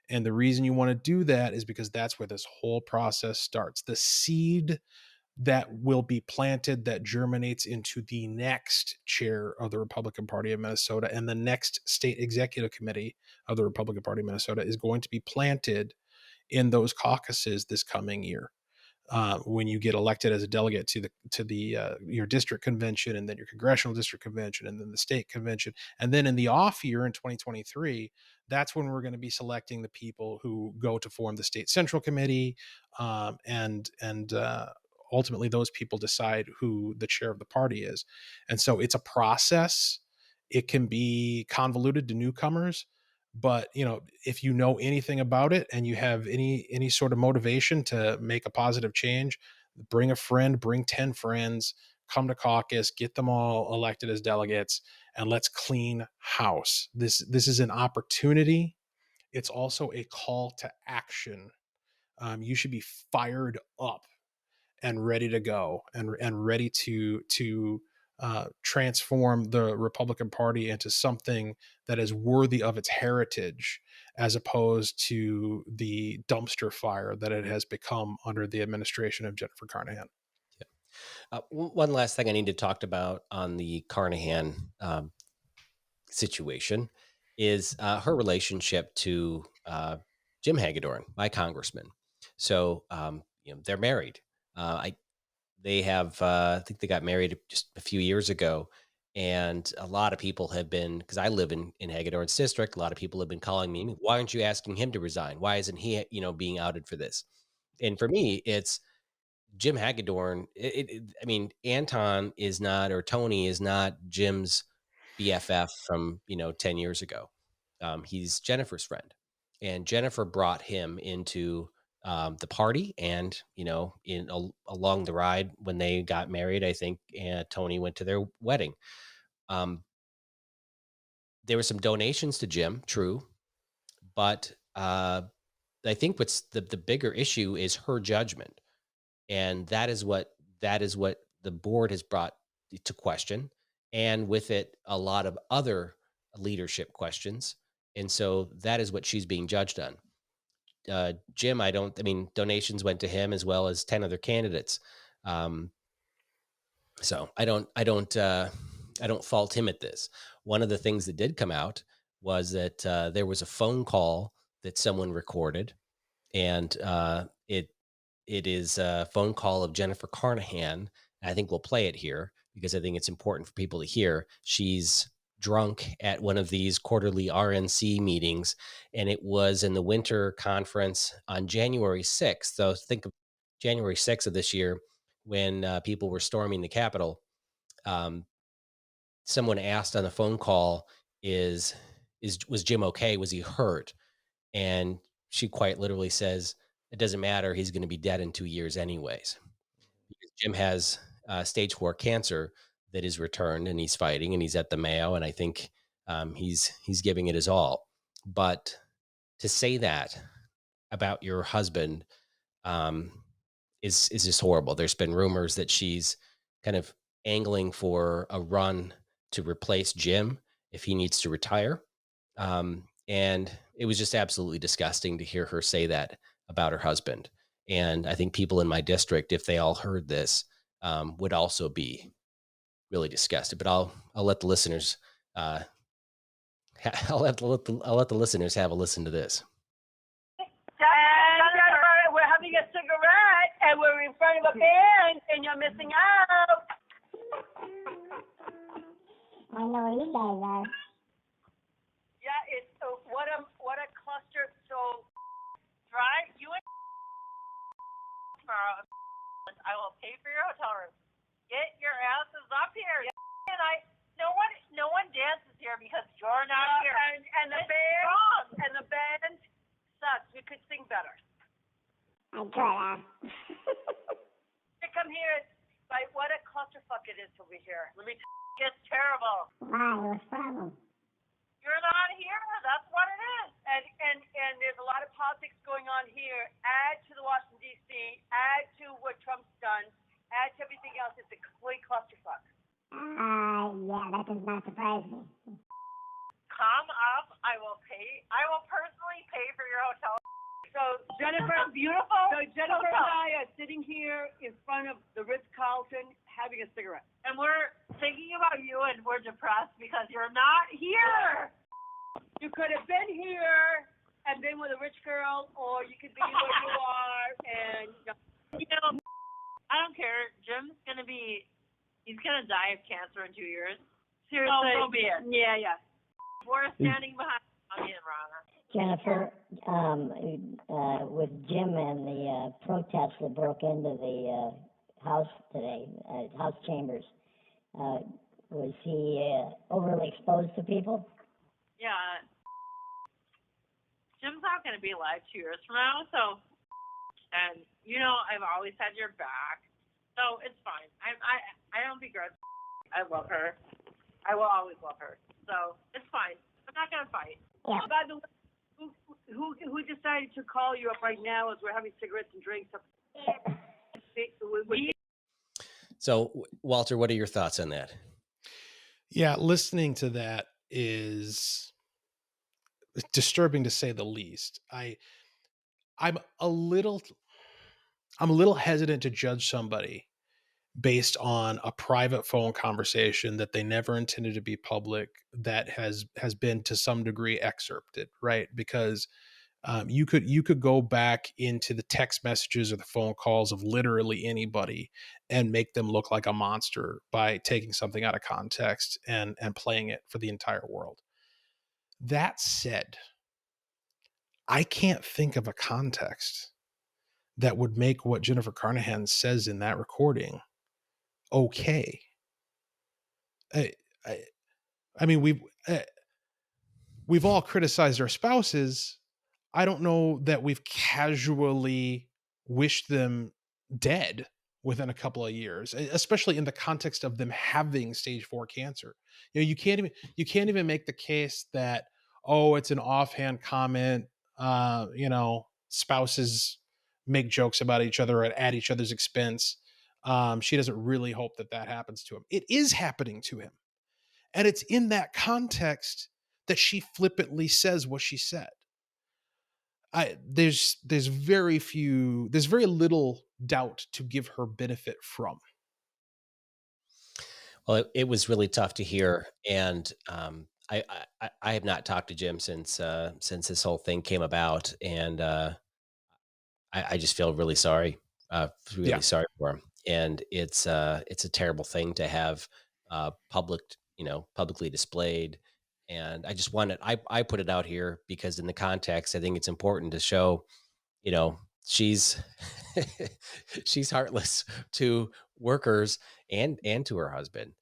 And the reason you want to do that is because that's where this whole process starts. The seed that will be planted that germinates into the next chair of the Republican Party of Minnesota and the next state executive committee of the Republican Party of Minnesota is going to be planted in those caucuses this coming year. When you get elected as a delegate to the your district convention, and then your congressional district convention, and then the state convention, and then in the off year in 2023, that's when we're going to be selecting the people who go to form the state central committee, and ultimately those people decide who the chair of the party is. And so it's a process. It can be convoluted to newcomers, but if you know anything about it and you have any sort of motivation to make a positive change, bring a friend, bring 10 friends, come to caucus, get them all elected as delegates, and let's clean house. This is an opportunity. It's also a call to action. You should be fired up and ready to go, and ready to transform the Republican Party into something that is worthy of its heritage, as opposed to the dumpster fire that it has become under the administration of Jennifer Carnahan. Yeah. One last thing I need to talk about on the Carnahan situation is her relationship to Jim Hagedorn, my congressman. So they're married. I They have, I think they got married just a few years ago. And a lot of people have been, because I live in Hagedorn's district, a lot of people have been calling me, why aren't you asking him to resign? Why isn't he, being outed for this? And for me, it's Jim Hagedorn. I mean, Anton is not, or Tony is not Jim's BFF from, 10 years ago. He's Jennifer's friend. And Jennifer brought him into the party. And, along the ride when they got married, I think Tony went to their wedding. Um, there were some donations to Jim, true. But I think what's the bigger issue is her judgment. And that is what the board has brought to question, and with it a lot of other leadership questions. And so that is what she's being judged on. Jim, I mean, donations went to him as well as 10 other candidates. um, so I don't fault him at this. One of the things that did come out was that there was a phone call that someone recorded, and it is a phone call of Jennifer Carnahan. I think we'll play it here because I think it's important for people to hear. She's drunk at one of these quarterly RNC meetings, and it was in the winter conference on January 6th. So think of January 6th of this year when people were storming the Capitol. Um, Someone asked on the phone call, was Jim okay? Was he hurt? And she quite literally says, it doesn't matter. He's going to be dead in 2 years anyways. Because Jim has stage 4 cancer that is returned, and he's fighting, and he's at the Mayo. And I think he's giving it his all. But to say that about your husband um, is just horrible. There's been rumors that she's kind of angling for a run to replace Jim if he needs to retire. And it was just absolutely disgusting to hear her say that about her husband. And I think people in my district, if they all heard this, would also be really disgusted. But I'll let the listeners uh, I'll let the listeners have a listen to this. And we're having a cigarette, and we're in front of a band, and you're missing out. I know you guys are. Yeah, it's what a cluster. So drive you and tomorrow. I will pay for your hotel room. Get your asses up here. And no one dances here because you're not here. And the band politics going on here, add to the Washington, D.C., add to what Trump's done, add to everything else. It's a complete clusterfuck. Yeah, that does not surprise me. Come up. I will personally pay for your hotel. So Jennifer, beautiful. So Jennifer and I are sitting here in front of the Ritz-Carlton having a cigarette. And we're thinking about you, and we're depressed because you're not here. You could have been here and been with a rich girl, or you could be where you are. And I don't care. Jim's he's gonna die of cancer in 2 years. Seriously. so be it. Yeah. We're standing behind Tommy and Rana. Jennifer, with Jim and the protests that broke into the House today, House chambers, was he overly exposed to people? Yeah. Jim's not gonna be alive 2 years from now, so, and I've always had your back, so it's fine. I don't begrudge. I love her. I will always love her, so it's fine. I'm not gonna fight. Yeah. By the way, who decided to call you up right now as we're having cigarettes and drinks? So, Walter, what are your thoughts on that? Yeah, listening to that is disturbing to say the least. I'm a little hesitant to judge somebody based on a private phone conversation that they never intended to be public, that has been to some degree excerpted, right? Because you could go back into the text messages or the phone calls of literally anybody and make them look like a monster by taking something out of context and playing it for the entire world. That said, I can't think of a context that would make what Jennifer Carnahan says in that recording okay. I mean, we've all criticized our spouses. I don't know that we've casually wished them dead within a couple of years, especially in the context of them having stage 4 cancer. You can't even make the case that, oh, it's an offhand comment. Spouses make jokes about each other at each other's expense. She doesn't really hope that happens to him. It is happening to him. And it's in that context that she flippantly says what she said. There's very little doubt to give her benefit from. Well, it was really tough to hear, and I have not talked to Jim since this whole thing came about, and I just feel really sorry, sorry for him. And it's a terrible thing to have publicly displayed. And I just wanted, I put it out here because in the context, I think it's important to show, she's she's heartless to workers and to her husband.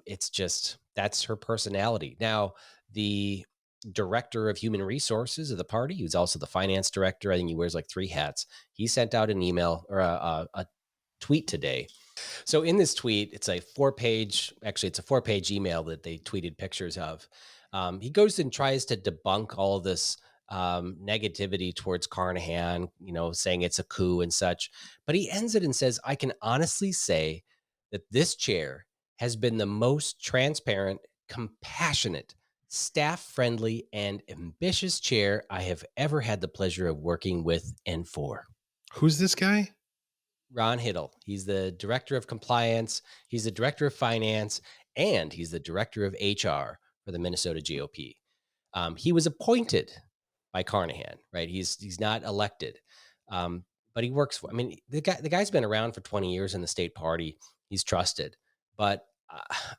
It's just, that's her personality. Now, the director of human resources of the party, who's also the finance director, I think he wears like 3 hats. He sent out an email or a tweet today. So in this tweet, it's a 4-page email that they tweeted pictures of. He goes and tries to debunk all of this negativity towards Carnahan, saying it's a coup and such. But he ends it and says, I can honestly say that this chair has been the most transparent, compassionate, staff-friendly, and ambitious chair I have ever had the pleasure of working with and for. Who's this guy? Ron Hiddle. He's the director of compliance. He's the director of finance, and he's the director of HR for the Minnesota GOP. He was appointed by Carnahan, right? He's not elected, but he works for. I mean, the guy's been around for 20 years in the state party. He's trusted. But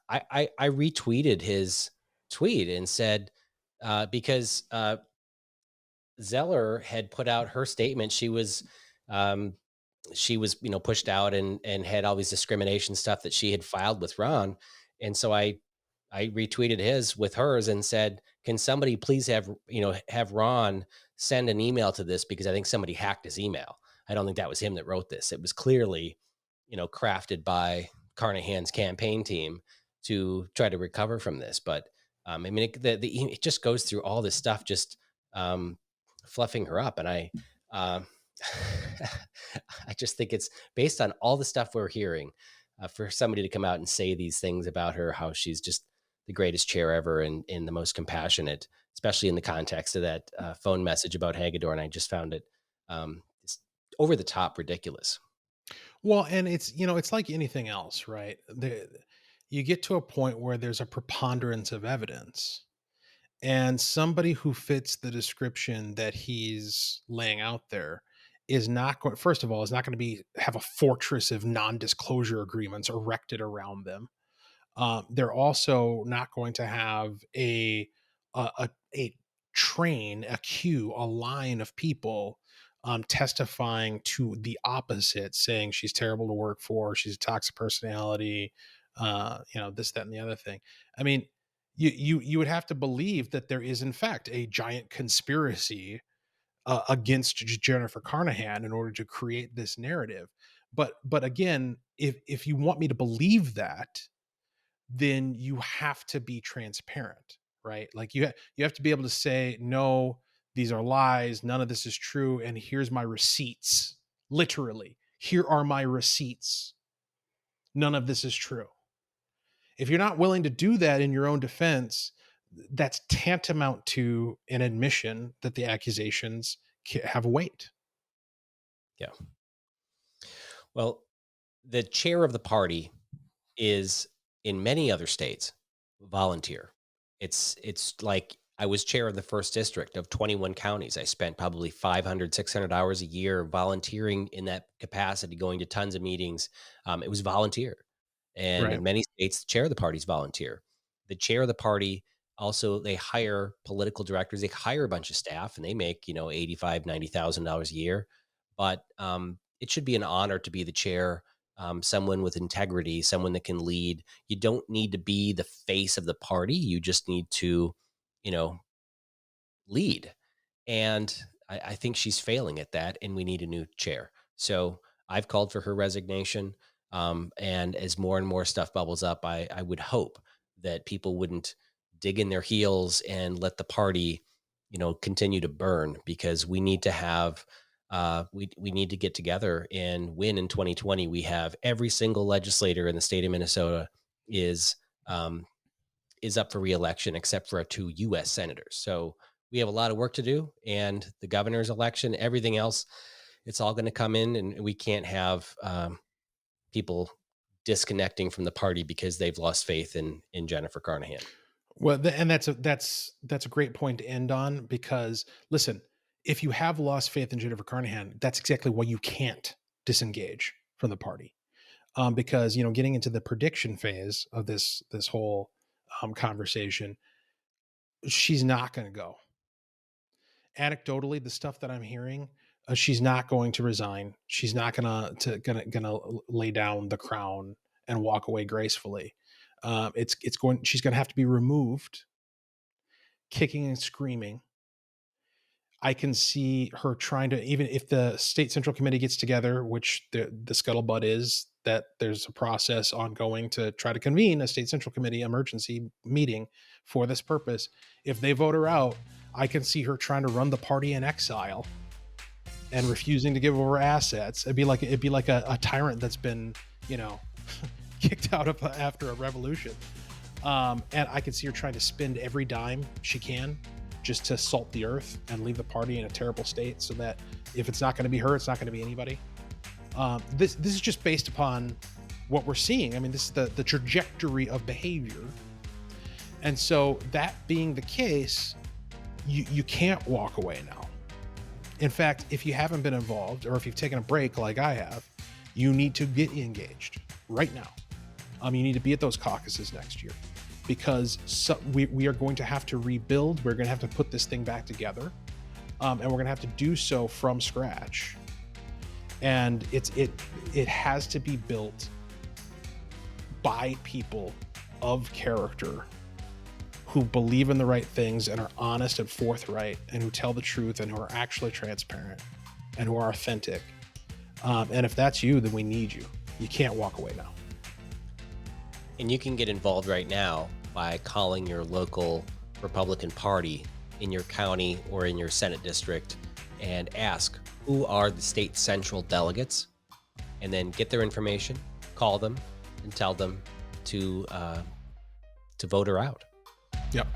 I retweeted his tweet and said because Zeller had put out her statement, she was pushed out and had all these discrimination stuff that she had filed with Ron. And so I retweeted his with hers and said, can somebody please have Ron send an email to this, because I think somebody hacked his email. I don't think that was him that wrote this. It was clearly, crafted by Carnahan's campaign team to try to recover from this. But I mean, it just goes through all this stuff. Just fluffing her up. And um, I just think it's based on all the stuff we're hearing, for somebody to come out and say these things about her, how she's just the greatest chair ever and the most compassionate, especially in the context of that phone message about Hagedorn. I just found it just over the top ridiculous. Well, and it's, it's like anything else, right? You get to a point where there's a preponderance of evidence, and somebody who fits the description that he's laying out there is not going, first of all, is not going to have a fortress of non-disclosure agreements erected around them. They're also not going to have a train, a queue, a line of people testifying to the opposite, saying she's terrible to work for, she's a toxic personality, this, that, and the other thing. I mean, you would have to believe that there is in fact a giant conspiracy against Jennifer Carnahan in order to create this narrative. But again, if you want me to believe that, then you have to be transparent, right? Like you have to be able to say, no, these are lies, none of this is true, and here's my receipts. Literally, here are my receipts. None of this is true. If you're not willing to do that in your own defense, that's tantamount to an admission that the accusations have weight. Yeah. Well, the chair of the party is, in many other states, volunteer. It's like I was chair of the first district of 21 counties. I spent probably 500, 600 hours a year volunteering in that capacity, going to tons of meetings. It was volunteer. And Right. in many states, the chair of the party is volunteer. The chair of the party also, they hire political directors. They hire a bunch of staff, and they make, $85,000, $90,000 a year. But it should be an honor to be the chair, someone with integrity, someone that can lead. You don't need to be the face of the party. You just need to, lead. And I think she's failing at that, and we need a new chair. So I've called for her resignation. And as more and more stuff bubbles up, I would hope that people wouldn't dig in their heels and let the party, continue to burn, because we need to have, we need to get together and win in 2020. We have every single legislator in the state of Minnesota is up for reelection, except for our 2 U.S. senators. So we have a lot of work to do, and the governor's election, everything else, it's all going to come in, and we can't have people disconnecting from the party because they've lost faith in Jennifer Carnahan. Well, and that's a great point to end on, because listen, if you have lost faith in Jennifer Carnahan, that's exactly why you can't disengage from the party, because getting into the prediction phase of this whole conversation, she's not going to go. Anecdotally, the stuff that I'm hearing, she's not going to resign. She's not gonna lay down the crown and walk away gracefully. She's gonna have to be removed, kicking and screaming. I can see her trying to, even if the state central committee gets together, which the scuttlebutt is that there's a process ongoing to try to convene a state central committee emergency meeting for this purpose. If they vote her out, I can see her trying to run the party in exile and refusing to give over assets. It'd be like a tyrant that's been, kicked out of after a revolution. And I can see her trying to spend every dime she can just to salt the earth and leave the party in a terrible state, so that if it's not going to be her, it's not going to be anybody. This is just based upon what we're seeing. I mean, this is the trajectory of behavior. And so that being the case, you can't walk away now. In fact, if you haven't been involved, or if you've taken a break like I have, you need to get engaged right now. You need to be at those caucuses next year, because we are going to have to rebuild. We're going to have to put this thing back together, and we're going to have to do so from scratch. And it has to be built by people of character who believe in the right things and are honest and forthright, and who tell the truth, and who are actually transparent, and who are authentic. And if that's you, then we need you. You can't walk away now. And you can get involved right now by calling your local Republican Party in your county or in your Senate district and ask who are the state central delegates, and then get their information, call them, and tell them to vote her out. Yep.